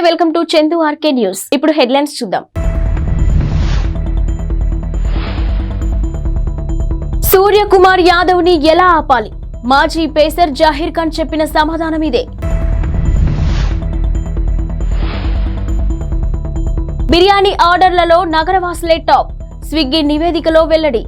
Welcome to Chandu RK news. ఇప్పుడు headlines చూద్దాం. సూర్యకుమార్ యాదవ్ ని ఎలా ఆపాలి? మాజీ పేసర్ జహీర్ ఖాన్ చెప్పిన సమాధానం ఇదే. బిర్యానీ ఆర్డర్లలో నగరవాసులే టాప్, స్విగ్గీ నివేదికలో వెల్లడి.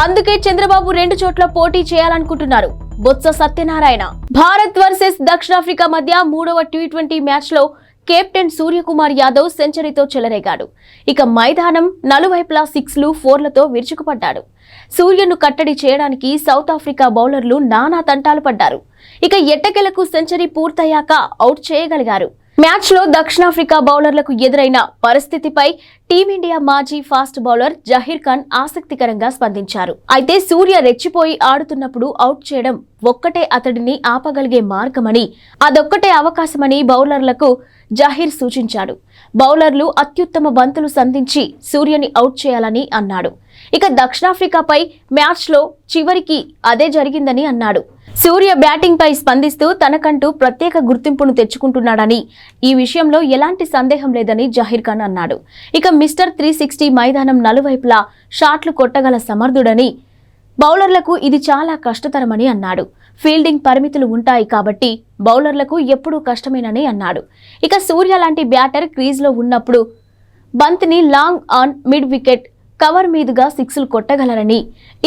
అందుకే చంద్రబాబు 2 చోట్ల పోటీ చేయాలనుకుంటున్నారు. బొత్స సత్యనారాయణ. భారత్ వర్సెస్ దక్షిణాఫ్రికా మధ్య 3వ టీ20 మ్యాచ్ లో కెప్టెన్ సూర్యకుమార్ యాదవ్ సెంచరీతో చెలరేగాడు. ఇక మైదానం నలువైపులా 6లు 4లతో విరుచుకుపడ్డాడు. సూర్యను కట్టడి చేయడానికి సౌత్ ఆఫ్రికా బౌలర్లు నానా తంటాలు పడ్డారు. ఇక ఎట్టకెలకు సెంచరీ పూర్తయ్యాక అవుట్ చేయగలిగారు. మ్యాచ్ లో దక్షిణాఫ్రికా బౌలర్లకు ఎదురైన పరిస్థితిపై టీమిండియా మాజీ ఫాస్ట్ బౌలర్ జహీర్ ఖాన్ ఆసక్తికరంగా స్పందించారు. అయితే సూర్య రెచ్చిపోయి ఆడుతున్నప్పుడు అవుట్ చేయడం ఒక్కటే అతడిని ఆపగలిగే మార్గమని, అదొక్కటే అవకాశమని బౌలర్లకు జహీర్ సూచించాడు. బౌలర్లు అత్యుత్తమ బంతులు సంధించి సూర్యని అవుట్ చేయాలని అన్నాడు. ఇక దక్షిణాఫ్రికాపై మ్యాచ్ లో చివరికి అదే జరిగిందని అన్నాడు. సూర్య బ్యాటింగ్ పై స్పందిస్తూ తనకంటూ ప్రత్యేక గుర్తింపును తెచ్చుకుంటున్నాడని, ఈ విషయంలో ఎలాంటి సందేహం లేదని జహీర్ ఖాన్ అన్నాడు. ఇక మిస్టర్ 360 మైదానం నలువైపులా షాట్లు కొట్టగల సమర్థుడని, బౌలర్లకు ఇది చాలా కష్టతరమని అన్నాడు. ఫీల్డింగ్ పరిమితులు ఉంటాయి కాబట్టి బౌలర్లకు ఎప్పుడూ కష్టమేనని అన్నాడు. ఇక సూర్య లాంటి బ్యాటర్ క్రీజ్లో ఉన్నప్పుడు బంతిని long on mid wicket cover మీదుగా 6లు కొట్టగలరని,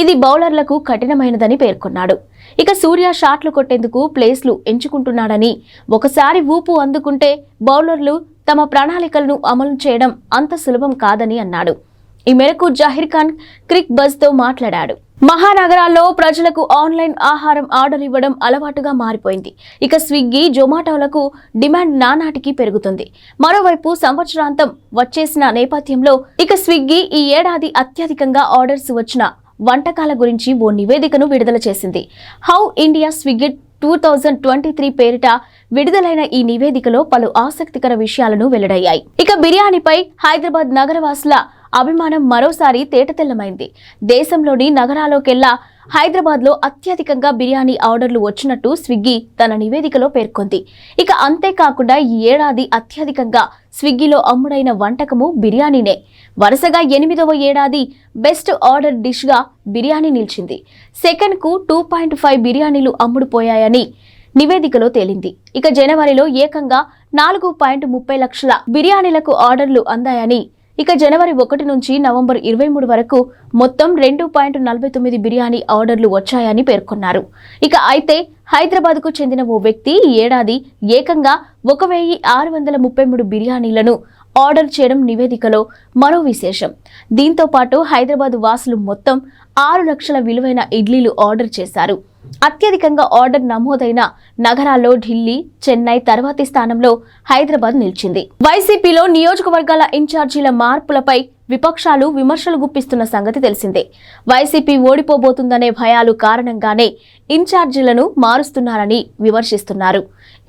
ఇది బౌలర్లకు కఠినమైనదని పేర్కొన్నాడు. ఇక సూర్య షాట్లు కొట్టేందుకు ప్లేస్లు ఎంచుకుంటున్నాడని, ఒకసారి ఊపు అందుకుంటే బౌలర్లు తమ ప్రణాళికలను అమలు చేయడం అంత సులభం కాదని అన్నాడు. ఈ మేరకు జహీర్ ఖాన్ క్రిక్ బజ్ తో మాట్లాడాడు. మహానగరాల్లో ప్రజలకు ఆన్లైన్ ఆహారం ఆర్డర్ ఇవ్వడం అలవాటుగా మారిపోయింది. ఇక స్విగ్గీ, జొమాటోలకు డిమాండ్ నానాటికి పెరుగుతుంది. మరోవైపు సంవత్సరాంతం వచ్చేసిన నేపథ్యంలో ఇక స్విగ్గీ ఈ ఏడాది అత్యధికంగా ఆర్డర్స్ వచ్చిన వంటకాల గురించి ఓ నివేదికను విడుదల చేసింది. హౌ ఇండియా స్విగ్గీ 2023 పేరిట విడుదలైన ఈ నివేదికలో పలు ఆసక్తికర విషయాలను వెల్లడయ్యాయి. ఇక బిర్యానీపై హైదరాబాద్ నగరవాసుల అభిమానం మరోసారి తేటతెల్లమైంది. దేశంలోని నగరాల్లోకెల్లా హైదరాబాద్లో అత్యధికంగా బిర్యానీ ఆర్డర్లు వచ్చినట్టు స్విగ్గీ తన నివేదికలో పేర్కొంది. ఇక అంతేకాకుండా ఈ ఏడాది అత్యధికంగా స్విగ్గీలో అమ్ముడైన వంటకము బిర్యానీనే. వరుసగా 8వ ఏడాది బెస్ట్ ఆర్డర్ డిష్ గా బిర్యానీ నిలిచింది. సెకండ్కు 2.5 బిర్యానీలు అమ్ముడుపోయాయని నివేదికలో తేలింది. ఇక జనవరిలో ఏకంగా 4.30 లక్షల బిర్యానీలకు ఆర్డర్లు అందాయని, ఇక జనవరి 1 నుంచి నవంబర్ 23 వరకు మొత్తం 2.49 బిర్యానీ ఆర్డర్లు వచ్చాయని పేర్కొన్నారు. ఇక అయితే హైదరాబాద్కు చెందిన ఓ వ్యక్తి ఈ ఏడాది ఏకంగా 1633 బిర్యానీలను ఆర్డర్ చేయడం నివేదికలో మరో విశేషం. దీంతో పాటు హైదరాబాద్ వాసులు మొత్తం 6 లక్షల విలువైన ఇడ్లీలు ఆర్డర్ చేశారు. అత్యధికంగా ఆర్డర్ నమోదైన నగరాల్లో ఢిల్లీ, చెన్నై తర్వాతి స్థానంలో హైదరాబాద్ నిలిచింది. వైసీపీలో నియోజకవర్గాల ఇన్ఛార్జీల మార్పులపై విపక్షాలు విమర్శలు గుప్పిస్తున్న సంగతి తెలిసిందే. వైసీపీ ఓడిపోబోతుందనే భయాలు కారణంగానే ఇన్ఛార్జీలను మారుస్తున్నారని విమర్శిస్తున్నారు.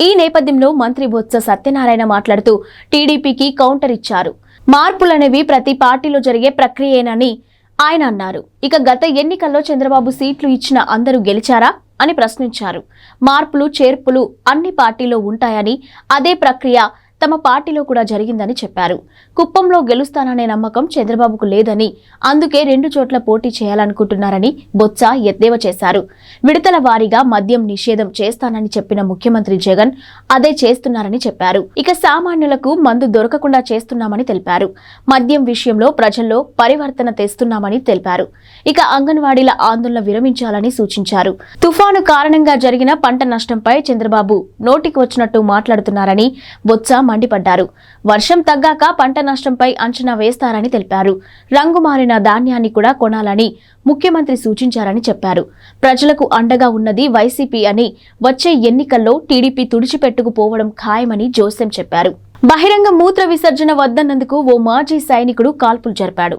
ఈ నేపథ్యంలో మంత్రి బొత్స సత్యనారాయణ మాట్లాడుతూ టీడీపీకి కౌంటర్ ఇచ్చారు. మార్పులనేవి ప్రతి పార్టీలో జరిగే ప్రక్రియేనని ఆయన అన్నారు. ఇక గత ఎన్నికల్లో చంద్రబాబు సీట్లు ఇచ్చిన అందరూ గెలిచారా అని ప్రశ్నించారు. మార్పులు చేర్పులు అన్ని పార్టీలో ఉంటాయని, అదే ప్రక్రియ తమ పార్టీలో కూడా జరిగిందని చెప్పారు. కుప్పంలో గెలుస్తాననే నమ్మకం చంద్రబాబుకు లేదని, అందుకే 2 చోట్ల పోటీ చేయాలనుకుంటున్నారని బొత్స ఎద్దేవా చేశారు. విడతల వారీగా మద్యం నిషేధం చేస్తానని చెప్పిన ముఖ్యమంత్రి జగన్ అదే చేస్తున్నారని చెప్పారు. ఇక సామాన్యులకు మందు దొరకకుండా చేస్తున్నామని తెలిపారు. మద్యం విషయంలో ప్రజల్లో పరివర్తన తెస్తున్నామని తెలిపారు. ఇక అంగన్వాడీల ఆందోళన విరమించాలని సూచించారు. తుఫాను కారణంగా జరిగిన పంట నష్టంపై చంద్రబాబు నోటికి వచ్చినట్టు మాట్లాడుతున్నారని బొత్స మండిపడ్డారు. వర్షం తగ్గాక పంట నష్టంపై అంచనా వేస్తారని తెలిపారు. రంగు మారిన ధాన్యాన్ని కూడా కొనాలని ముఖ్యమంత్రి సూచించారని చెప్పారు. ప్రజలకు అండగా ఉన్నది వైసీపీ అని, వచ్చే ఎన్నికల్లో టీడీపీ తుడిచిపెట్టుకుపోవడం ఖాయమని జోసెం చెప్పారు. బహిరంగ మూత్ర విసర్జన వద్దన్నందుకు ఓ మాజీ సైనికుడు కాల్పులు జరిపాడు.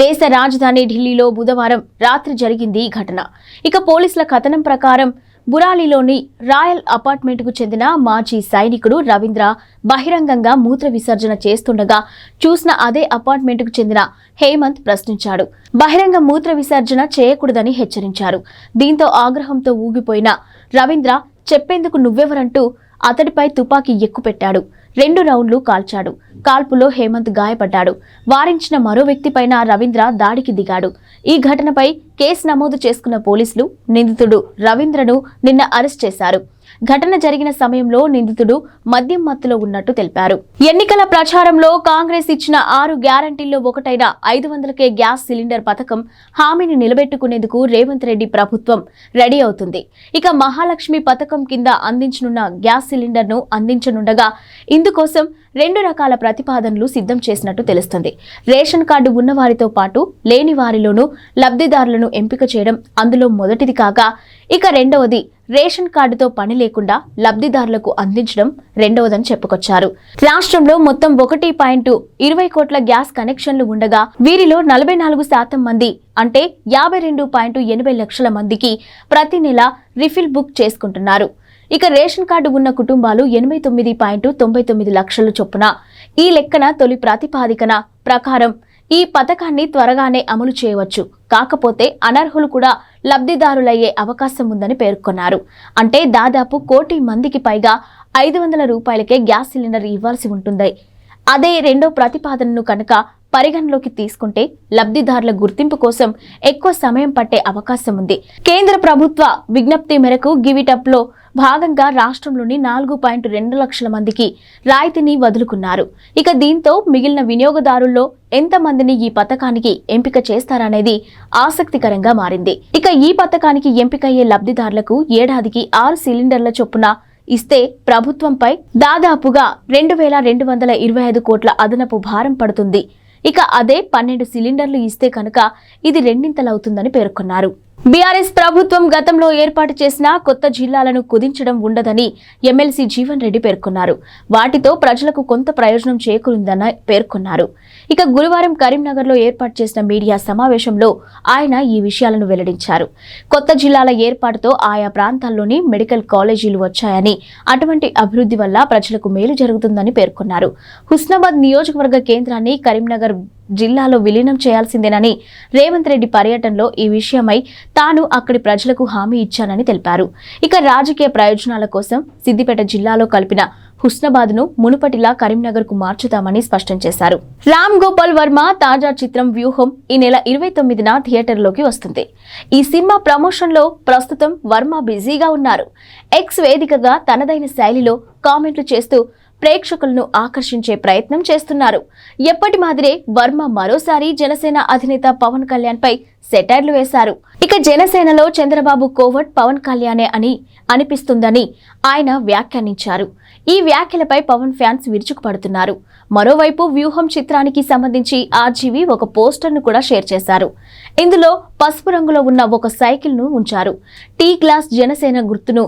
దేశ రాజధాని ఢిల్లీలో బుధవారం రాత్రి జరిగింది ఈ ఘటన. ఇక పోలీసుల కథనం ప్రకారం బురాలిలోని రాయల్ అపార్ట్మెంట్కు చెందిన మాజీ సైనికుడు రవీంద్ర బహిరంగంగా మూత్ర విసర్జన చేస్తుండగా చూసిన అదే అపార్ట్మెంట్కు చెందిన హేమంత్ ప్రశ్నించాడు. బహిరంగ మూత్ర విసర్జన చేయకూడదని హెచ్చరించారు. దీంతో ఆగ్రహంతో ఊగిపోయిన రవీంద్ర చెప్పేందుకు నువ్వెవరంటూ అతడిపై తుపాకీ ఎక్కుపెట్టాడు. 2 రౌండ్లు కాల్చాడు. కాల్పులో హేమంత్ గాయపడ్డాడు. వారించిన మరో వ్యక్తిపైన రవీంద్ర దాడికి దిగాడు. ఈ ఘటనపై కేసు నమోదు చేసుకున్న పోలీసులు నిందితుడు రవీంద్రను నిన్న అరెస్ట్ చేశారు. ఘటన జరిగిన సమయంలో నిందితుడు మద్యం మత్తులో ఉన్నట్టు తెలిపారు. ఎన్నికల ప్రచారంలో కాంగ్రెస్ ఇచ్చిన 6 గ్యారంటీల్లో ఒకటైన 500కే గ్యాస్ సిలిండర్ పథకం హామీని నిలబెట్టుకునేందుకు రేవంత్ రెడ్డి ప్రభుత్వం రెడీ అవుతుంది. ఇక మహాలక్ష్మి పథకం కింద అందించనున్న గ్యాస్ సిలిండర్ను అందించనుండగా ఇందుకోసం 2 రకాల ప్రతిపాదనలు సిద్ధం చేసినట్టు తెలుస్తుంది. రేషన్ కార్డు ఉన్న వారితో పాటు లేని వారిలోనూ లబ్ధిదారులను ఎంపిక చేయడం అందులో మొదటిది కాగా, ఇక రెండవది రేషన్ కార్డుతో పని లేకుండా లబ్ధిదారులకు అందించడం రెండవదని చెప్పుకొచ్చారు. రాష్ట్రంలో మొత్తం 1.20 కోట్ల గ్యాస్ కనెక్షన్లు ఉండగా వీరిలో 44% మంది అంటే 52.80 లక్షల మందికి ప్రతి నెల రిఫిల్ బుక్ చేసుకుంటున్నారు. ఇక రేషన్ కార్డు ఉన్న కుటుంబాలు 89.99 లక్షల చొప్పున. ఈ లెక్కన తొలి ప్రాతిపాదికన ప్రకారం ఈ పథకాన్ని త్వరగానే అమలు చేయవచ్చు. కాకపోతే అనర్హులు కూడా లబ్ధిదారులయ్యే అవకాశం ఉందని పేర్కొన్నారు. అంటే దాదాపు 1 కోటి మందికి పైగా 500 రూపాయలకే గ్యాస్ సిలిండర్ ఇవ్వాల్సి ఉంటుంది. అదే రెండో ప్రతిపాదనను కనుక పరిగణలోకి తీసుకుంటే లబ్ధిదారుల గుర్తింపు కోసం ఎక్కువ సమయం పట్టే అవకాశం ఉంది. కేంద్ర ప్రభుత్వ విజ్ఞప్తి మేరకు గివిటప్లో భాగంగా రాష్ట్రంలోని 4.2 లక్షల మందికి రాయితీని వదులుకున్నారు. ఇక దీంతో మిగిలిన వినియోగదారుల్లో ఎంతమందిని ఈ పథకానికి ఎంపిక చేస్తారనేది ఆసక్తికరంగా మారింది. ఇక ఈ పథకానికి ఎంపికయ్యే లబ్ధిదారులకు ఏడాదికి 6 సిలిండర్ల చొప్పున ఇస్తే ప్రభుత్వంపై దాదాపుగా 2,225 కోట్ల అదనపు భారం పడుతుంది. ఇక అదే 12 సిలిండర్లు ఇస్తే కనుక ఇది రెండింతలవుతుందని పేర్కొన్నారు. బీఆర్ఎస్ ప్రభుత్వం గతంలో ఏర్పాటు చేసిన కొత్త జిల్లాలను కుదించడం ఉండదని ఎమ్మెల్సీ జీవన్ రెడ్డి పేర్కొన్నారు. వాటితో ప్రజలకు కొంత ప్రయోజనం చేకూరిందని పేర్కొన్నారు. ఇక గురువారం కరీంనగర్లో ఏర్పాటు చేసిన మీడియా సమావేశంలో ఆయన ఈ విషయాలను వెల్లడించారు. కొత్త జిల్లాల ఏర్పాటుతో ఆయా ప్రాంతాల్లోని మెడికల్ కాలేజీలు వచ్చాయని, అటువంటి అభివృద్ధి వల్ల ప్రజలకు మేలు జరుగుతుందని పేర్కొన్నారు. హుస్నాబాద్ నియోజకవర్గ కేంద్రాన్ని కరీంనగర్ జిల్లాలో విలీనం చేయాల్సిందేనని, రేవంత్ రెడ్డి పర్యటనలో ఈ విషయమై తాను అక్కడి ప్రజలకు హామీ ఇచ్చానని తెలిపారు. ఇక రాజకీయ ప్రయోజనాల కోసం సిద్దిపేట జిల్లాలో కలిపిన హుస్నాబాద్ను మునుపటిలా కరీంనగర్కు మార్చుతామని స్పష్టం చేశారు. రామ్ గోపాల్ వర్మ తాజా చిత్రం వ్యూహం ఈ నెల 29న థియేటర్లోకి వస్తుంది. ఈ సినిమా ప్రమోషన్లో ప్రస్తుతం వర్మ బిజీగా ఉన్నారు. ఎక్స్ వేదికగా తనదైన శైలిలో కామెంట్లు చేస్తూ ప్రేక్షకులను ఆకర్షించే ప్రయత్నం చేస్తున్నారు. ఎప్పటి మాదిరే వర్మ మరోసారి జనసేన అధినేత పవన్ కళ్యాణ్ పై సెటైర్లు వేశారు. ఇక జనసేనలో చంద్రబాబు కోవట్ పవన్ కళ్యాణే అని అనిపిస్తుందని ఆయన వ్యాఖ్యానించారు. ఈ వ్యాఖ్యలపై పవన్ ఫ్యాన్స్ విరుచుకుపడుతున్నారు. మరోవైపు వ్యూహం చిత్రానికి సంబంధించి ఆర్జీవి ఒక పోస్టర్ను కూడా షేర్ చేశారు. ఇందులో పసుపు రంగులో ఉన్న ఒక సైకిల్ను ఉంచారు. టీ గ్లాస్ జనసేన గుర్తును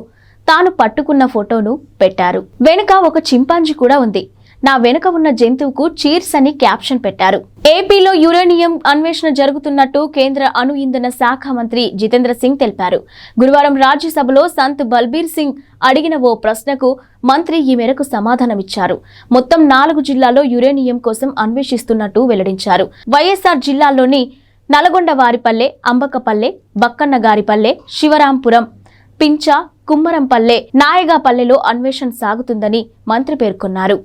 తాను పట్టుకున్న ఫోటోను పెట్టారు. వెనుక ఒక చింపాంజీ కూడా ఉంది. నా వెనుక ఉన్న జంతువుకు చీర్స్ అని క్యాప్షన్ పెట్టారు. ఏపీలో యురేనియం అన్వేషణ జరుగుతున్నట్టు కేంద్ర అణు ఇంధన శాఖ మంత్రి జితేంద్ర సింగ్ తెలిపారు. గురువారం రాజ్యసభలో సంత్ బల్బీర్ సింగ్ అడిగిన ఓ ప్రశ్నకు మంత్రి ఈ మేరకు సమాధానమిచ్చారు. మొత్తం 4 జిల్లాల్లో యురేనియం కోసం అన్వేషిస్తున్నట్టు వెల్లడించారు. వైఎస్ఆర్ జిల్లాల్లోని నల్గొండవారిపల్లె, అంబకపల్లె, బక్కన్నగారిపల్లె, శివరాంపురం, పించ, కుమ్మరంపల్లె, నాయగాపల్లెలో అన్వేషణ సాగుతుందని మంత్రి పేర్కొన్నారు.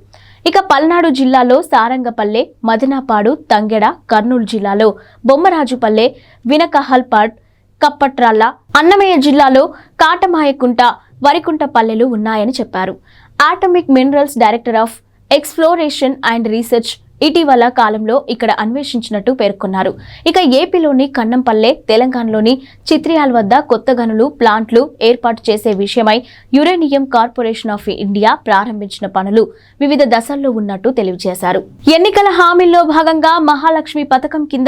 ఇక పల్నాడు జిల్లాలో సారంగపల్లె, మదనపాడు, తంగెడ, కర్నూలు జిల్లాలో బొమ్మరాజుపల్లె, వినకహల్పాడ్, కప్పట్రాళ్ల, అన్నమయ్య జిల్లాలో కాటమాయకుంట, వరికుంటపల్లెలు ఉన్నాయని చెప్పారు. Atomic minerals director of exploration and research ఇటీవల కాలంలో ఇక్కడ అన్వేషించినట్టు పేర్కొన్నారు. ఇక ఏపీలోని కన్నంపల్లె, తెలంగాణలోని చిత్రియాల్ వద్ద కొత్త గనులు, ప్లాంట్లు ఏర్పాటు చేసే విషయమై యురేనియం కార్పొరేషన్ ఆఫ్ ఇండియా ప్రారంభించిన పనులు వివిధ దశల్లో ఉన్నట్టు తెలియజేశారు. ఎన్నికల హామీల్లో భాగంగా మహాలక్ష్మి పథకం కింద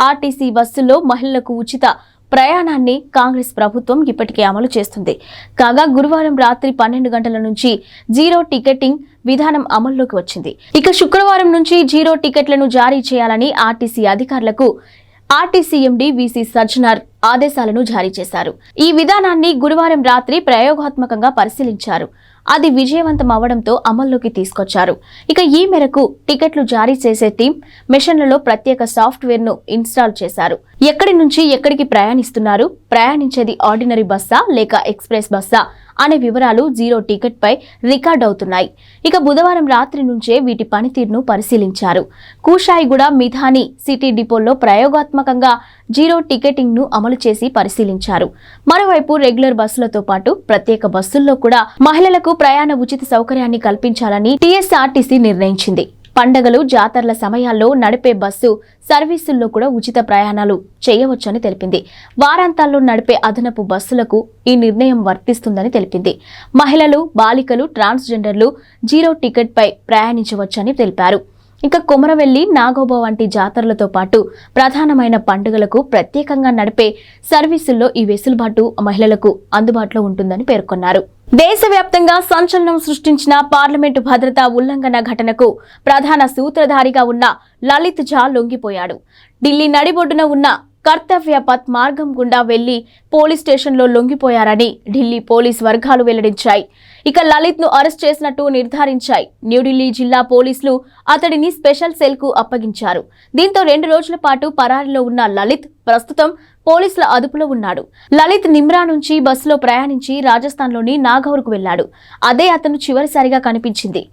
ఆర్టీసీ బస్సుల్లో మహిళలకు ఉచిత ప్రయాణాన్ని కాంగ్రెస్ ప్రభుత్వం ఇప్పటికే అమలు చేస్తుంది. కాగా గురువారం రాత్రి 12 గంటల నుంచి జీరో టికెటింగ్ విధానం అమల్లోకి వచ్చింది. ఇక శుక్రవారం నుంచి జీరో టికెట్లను జారీ చేయాలని ఆర్టీసీ అధికారులకు ఆర్టీసీ ఎండీ వీసీ సజ్జనార్ ఆదేశాలను జారీ చేశారు. ఈ విధానాన్ని గురువారం రాత్రి ప్రయోగాత్మకంగా పరిశీలించారు. అది విజయవంతం అవడంతో అమల్లోకి తీసుకొచ్చారు. ఇక ఈ మేరకు టికెట్లు జారీ చేసే టీం మెషిన్లలో ప్రత్యేక సాఫ్ట్వేర్ ను ఇన్స్టాల్ చేశారు. ఎక్కడి నుంచి ఎక్కడికి ప్రయాణిస్తున్నారు, ప్రయాణించేది ఆర్డినరీ బస్సా లేక ఎక్స్ప్రెస్ బస్సా అనే వివరాలు జీరో టికెట్ పై రికార్డ్ అవుతున్నాయి. ఇక బుధవారం రాత్రి నుంచే వీటి పనితీరును పరిశీలించారు. కూషాయిగూడ మిథాని సిటీ డిపోల్లో ప్రయోగాత్మకంగా జీరో టికెటింగ్ ను అమలు చేసి పరిశీలించారు. మరోవైపు రెగ్యులర్ బస్సులతో పాటు ప్రత్యేక బస్సుల్లో కూడా మహిళలకు ప్రయాణ ఉచిత సౌకర్యాన్ని కల్పించాలని టీఎస్ఆర్టీసీ నిర్ణయించింది. పండగలు, జాతరల సమయాల్లో నడిపే బస్సు సర్వీసుల్లో కూడా ఉచిత ప్రయాణాలు చేయవచ్చని తెలిపింది. వారాంతాల్లో నడిపే అదనపు బస్సులకు ఈ నిర్ణయం వర్తిస్తుందని తెలిపింది. మహిళలు, బాలికలు, ట్రాన్స్జెండర్లు జీరో టికెట్ పై ప్రయాణించవచ్చని తెలిపారు. ఇక కొమరవెల్లి, నాగోబా వంటి జాతరలతో పాటు ప్రధానమైన పండుగలకు ప్రత్యేకంగా నడిపే సర్వీసుల్లో ఈ వెసులుబాటు మహిళలకు అందుబాటులో ఉంటుందని పేర్కొన్నారు. దేశవ్యాప్తంగా సంచలనం సృష్టించిన పార్లమెంటు భద్రతా ఉల్లంఘన ఘటనకు ప్రధాన సూత్రధారిగా ఉన్న లలిత్ ఝా లొంగిపోయాడు. ఢిల్లీ నడిబొడ్డున ఉన్న కర్తవ్య పథ్ మార్గం గుండా వెళ్లి పోలీస్ స్టేషన్లో లొంగిపోయారని ఢిల్లీ పోలీస్ వర్గాలు వెల్లడించాయి. ఇక లలిత్ ను అరెస్ట్ చేసినట్టు నిర్ధారించాయి. న్యూఢిల్లీ జిల్లా పోలీసులు అతడిని స్పెషల్ సెల్ కు అప్పగించారు. దీంతో 2 రోజుల పాటు పరారీలో ఉన్న లలిత్ ప్రస్తుతం పోలీసుల అదుపులో ఉన్నాడు. లలిత్ నిమ్రా నుంచి బస్సులో ప్రయాణించి రాజస్థాన్లోని నాగౌర్కు వెళ్లాడు. అదే అతను చివరిసారిగా కనిపించింది.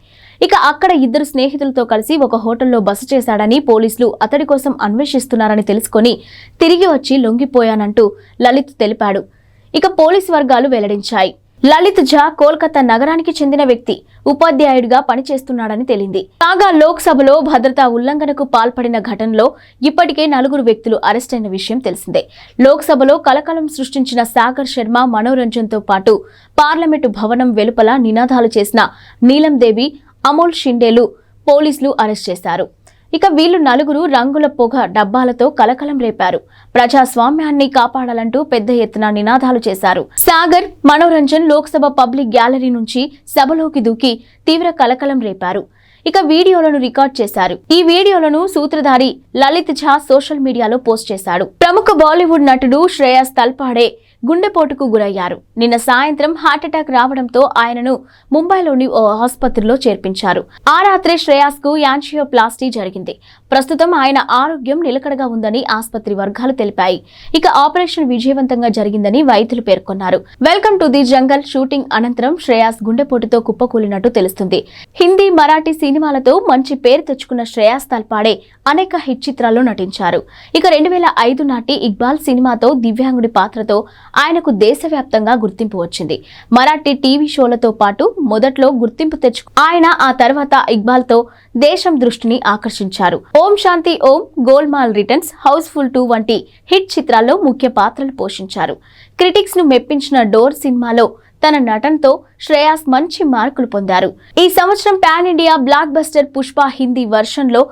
ఇక అక్కడ 2 స్నేహితులతో కలిసి ఒక హోటల్లో బస చేశాడని పోలీసులు అతడి కోసం అన్వేషిస్తున్నారని తెలుసుకొని తిరిగి వచ్చి లొంగిపోయానంటూ లలిత్ తెలిపాడు. ఇక పోలీసు వర్గాలు వెల్లడించాయి. లలిత్ ఝా కోల్కతా నగరానికి చెందిన వ్యక్తి, ఉపాధ్యాయుడిగా పనిచేస్తున్నాడని తేలింది. కాగా లోక్సభలో భద్రతా ఉల్లంఘనకు పాల్పడిన ఘటనలో ఇప్పటికే 4 వ్యక్తులు అరెస్ట్ అయిన విషయం తెలిసిందే. లోక్సభలో కలకలం సృష్టించిన సాగర్ శర్మ, మనోరంజన్ తో పాటు పార్లమెంటు భవనం వెలుపల నినాదాలు చేసిన నీలం దేవి, అమోల్ షిండేలు పోలీసులు అరెస్ట్ చేశారు. ఇక వీళ్ళు 4 రంగుల పొగ డబ్బాలతో కలకలం రేపారు. ప్రజాస్వామ్యాన్ని కాపాడాలంటూ పెద్ద ఎత్తున నినాదాలు చేశారు. సాగర్, మనోరంజన్ లోక్సభ పబ్లిక్ గ్యాలరీ నుంచి సభలోకి దూకి తీవ్ర కలకలం రేపారు. ఇక వీడియోలను రికార్డ్ చేశారు. ఈ వీడియోలను సూత్రధారి లలిత్ ఝా సోషల్ మీడియాలో పోస్ట్ చేశాడు. ప్రముఖ బాలీవుడ్ నటుడు శ్రేయస్ తల్పాడే గుండెపోటుకు గురయ్యారు. నిన్న సాయంత్రం హార్ట్అటాక్ రావడంతో ఆయనను ముంబైలోని ఓ ఆసుపత్రిలో చేర్పించారు. ఆ రాత్రే శ్రేయాస్ కు యాంజియోప్లాస్టీ జరిగింది. ప్రస్తుతం ఆయన ఆరోగ్యం నిలకడగా ఉందని ఆసుపత్రి వర్గాలు తెలిపాయి. ఇక ఆపరేషన్ విజయవంతంగా జరిగిందని వైద్యులు పేర్కొన్నారు. Welcome to the jungle shooting అనంతరం శ్రేయాస్ గుండెపోటుతో కుప్పకూలినట్టు తెలుస్తుంది. హిందీ, మరాఠీ సినిమాలతో మంచి పేరు తెచ్చుకున్న శ్రేయస్ తల్పాడే అనేక హిట్ చిత్రాల్లో నటించారు. ఇక 2005 నాటి ఇక్బాల్ సినిమాతో దివ్యాంగుడి పాత్రతో ఆయనకు దేశవ్యాప్తంగా గుర్తింపు వచ్చింది. మరాఠీ టీవీ షోలతో పాటు మొదట్లో గుర్తింపు ఆయన ఆ తర్వాత ఇక్బాల్ తో దేశం దృష్టిని ఆకర్షించారు. ఓం శాంతి ఓం, గోల్మాల్ రిటర్న్స్, హౌస్ఫుల్ 2 వంటి హిట్ చిత్రాల్లో ముఖ్య పాత్రలు పోషించారు. క్రిటిక్స్ ను మెప్పించిన డోర్ సినిమాలో తన నటనతో శ్రేయాస్ మంచి మార్కులు పొందారు. ఈ సంవత్సరం pan India block buster Pushpa Hindi version లో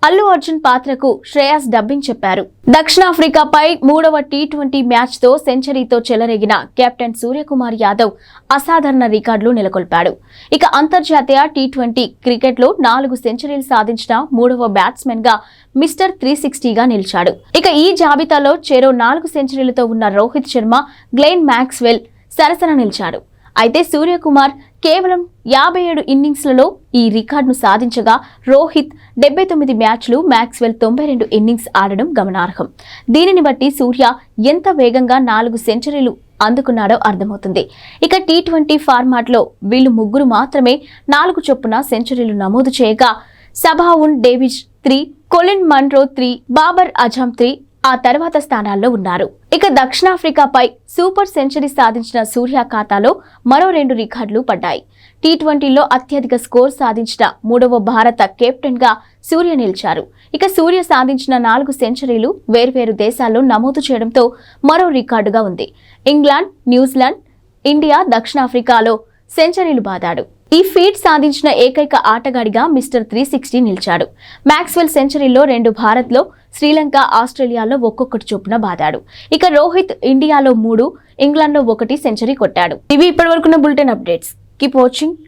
అల్లు అర్జున్ పాత్రకు శ్రేయాస్ డబ్బింగ్ చెప్పారు. దక్షిణాఫ్రికాపై 3వ టీ20 మ్యాచ్ తో సెంచరీతో చెలరేగిన కెప్టెన్ సూర్యకుమార్ యాదవ్ అసాధారణ రికార్డులు నెలకొల్పాడు. ఇక అంతర్జాతీయ టీ20 క్రికెట్ లో 4 సెంచరీలు సాధించిన 3వ బ్యాట్స్మెన్ గా మిస్టర్ 360గా నిలిచాడు. ఇక ఈ జాబితాలో చెరో 4 సెంచరీలతో ఉన్న రోహిత్ శర్మ, గ్లెన్ మ్యాక్స్వెల్ సరసన నిలిచాడు. అయితే సూర్యకుమార్ కేవలం 57 ఇన్నింగ్స్లలో ఈ రికార్డును సాధించగా రోహిత్ 79 మ్యాచ్లు, మ్యాక్స్వెల్ 92 ఇన్నింగ్స్ ఆడడం గమనార్హం. దీనిని బట్టి సూర్య ఎంత వేగంగా 4 సెంచరీలు అందుకున్నాడో అర్థమవుతుంది. ఇక టీ20 ఫార్మాట్ లో వీళ్ళు 3 మాత్రమే 4 చొప్పున సెంచరీలు నమోదు చేయగా సబావున్ David 3, Colin Munro 3, Babar Azam 3 ఆ తర్వాత స్థానాల్లో ఉన్నారు. ఇక దక్షిణాఫ్రికాపై సూపర్ సెంచరీ సాధించిన సూర్య ఖాతాలో మరో 2 రికార్డులు పడ్డాయి. టీ20లో అత్యధిక స్కోర్ సాధించిన 3వ భారత కెప్టెన్ గా సూర్య నిలిచారు. ఇక సూర్య సాధించిన 4 సెంచరీలు వేర్వేరు దేశాల్లో నమోదు చేయడంతో మరో రికార్డుగా ఉంది. ఇంగ్లాండ్, న్యూజిలాండ్, ఇండియా, దక్షిణాఫ్రికాలో సెంచరీలు బాదాడు. ఈ ఫీట్ సాధించిన ఏకైక ఆటగాడిగా మిస్టర్ 360 నిలిచాడు. మ్యాక్స్వెల్ సెంచరీలో 2 భారత్లో, శ్రీలంక, ఆస్ట్రేలియాలో ఒక్కొక్కటి చొప్పున బాదాడు. ఇక రోహిత్ ఇండియాలో 3, ఇంగ్లాండ్లో 1 సెంచరీ కొట్టాడు. ఇవి ఇప్పటివరకున్న బులెటిన్ అప్డేట్స్. Keep watching.